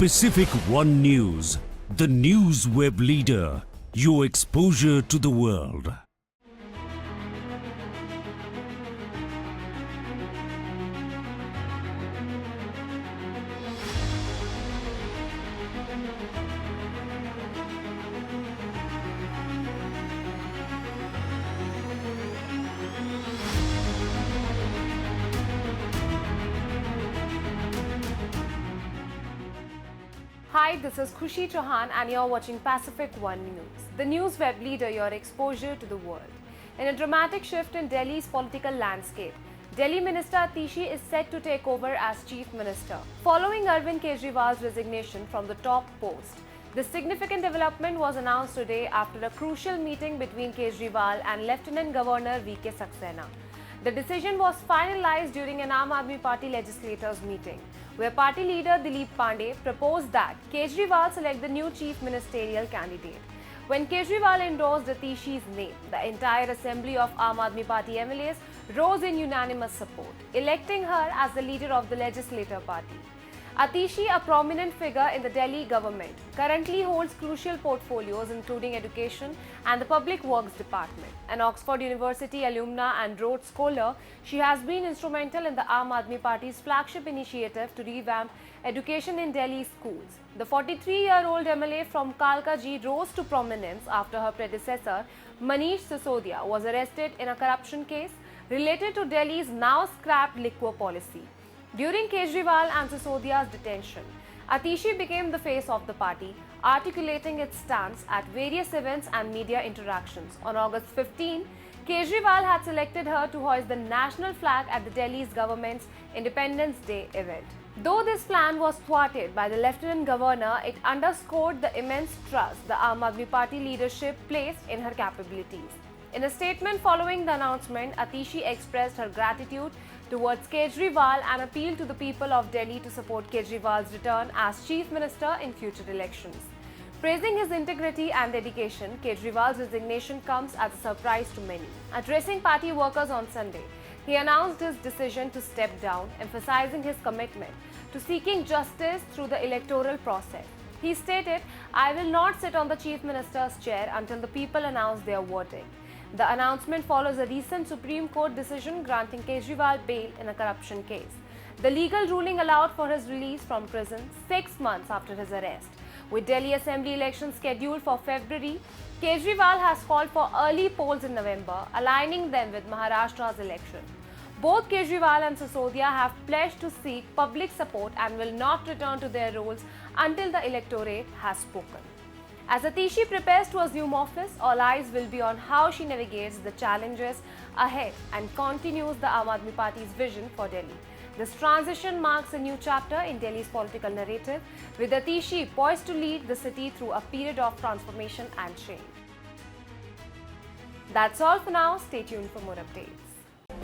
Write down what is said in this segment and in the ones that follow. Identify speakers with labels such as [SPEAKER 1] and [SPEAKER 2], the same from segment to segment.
[SPEAKER 1] Pacific One News, the news web leader, your exposure to the world.
[SPEAKER 2] Hi, this is Khushi Chauhan and you're watching Pacific One News, the news web leader, your exposure to the world. In a dramatic shift in Delhi's political landscape, Delhi Minister Atishi is set to take over as Chief Minister, following Arvind Kejriwal's resignation from the top post. This significant development was announced today after a crucial meeting between Kejriwal and Lieutenant Governor V.K. Saxena. The decision was finalized during an Aam Aadmi Party legislators meeting, where party leader Dilip Pandey proposed that Kejriwal select the new chief ministerial candidate. When Kejriwal endorsed Atishi's name, the entire assembly of Aam Aadmi Party MLAs rose in unanimous support, electing her as the leader of the legislator party. Atishi, a prominent figure in the Delhi government, currently holds crucial portfolios including education and the public works department. An Oxford University alumna and Rhodes Scholar, she has been instrumental in the Aam Aadmi Party's flagship initiative to revamp education in Delhi schools. The 43-year-old MLA from Kalkaji rose to prominence after her predecessor, Manish Sisodia, was arrested in a corruption case related to Delhi's now scrapped liquor policy. During Kejriwal and Sisodia's detention, Atishi became the face of the party, articulating its stance at various events and media interactions. On August 15, Kejriwal had selected her to hoist the national flag at the Delhi's government's Independence Day event. Though this plan was thwarted by the Lieutenant Governor, it underscored the immense trust the Aam Aadmi Party leadership placed in her capabilities. In a statement following the announcement, Atishi expressed her gratitude towards Kejriwal and appealed to the people of Delhi to support Kejriwal's return as Chief Minister in future elections. Praising his integrity and dedication, Kejriwal's resignation comes as a surprise to many. Addressing party workers on Sunday, he announced his decision to step down, emphasizing his commitment to seeking justice through the electoral process. He stated, "I will not sit on the Chief Minister's chair until the people announce their verdict." The announcement follows a recent Supreme Court decision granting Kejriwal bail in a corruption case. The legal ruling allowed for his release from prison 6 months after his arrest. With Delhi Assembly elections scheduled for February, Kejriwal has called for early polls in November, aligning them with Maharashtra's election. Both Kejriwal and Sisodia have pledged to seek public support and will not return to their roles until the electorate has spoken. As Atishi prepares to assume office, all eyes will be on how she navigates the challenges ahead and continues the Aam Aadmi Party's vision for Delhi. This transition marks a new chapter in Delhi's political narrative, with Atishi poised to lead the city through a period of transformation and change. That's all for now. Stay tuned for more updates.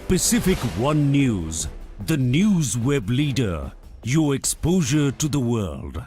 [SPEAKER 1] Pacific One News, the news web leader, your exposure to the world.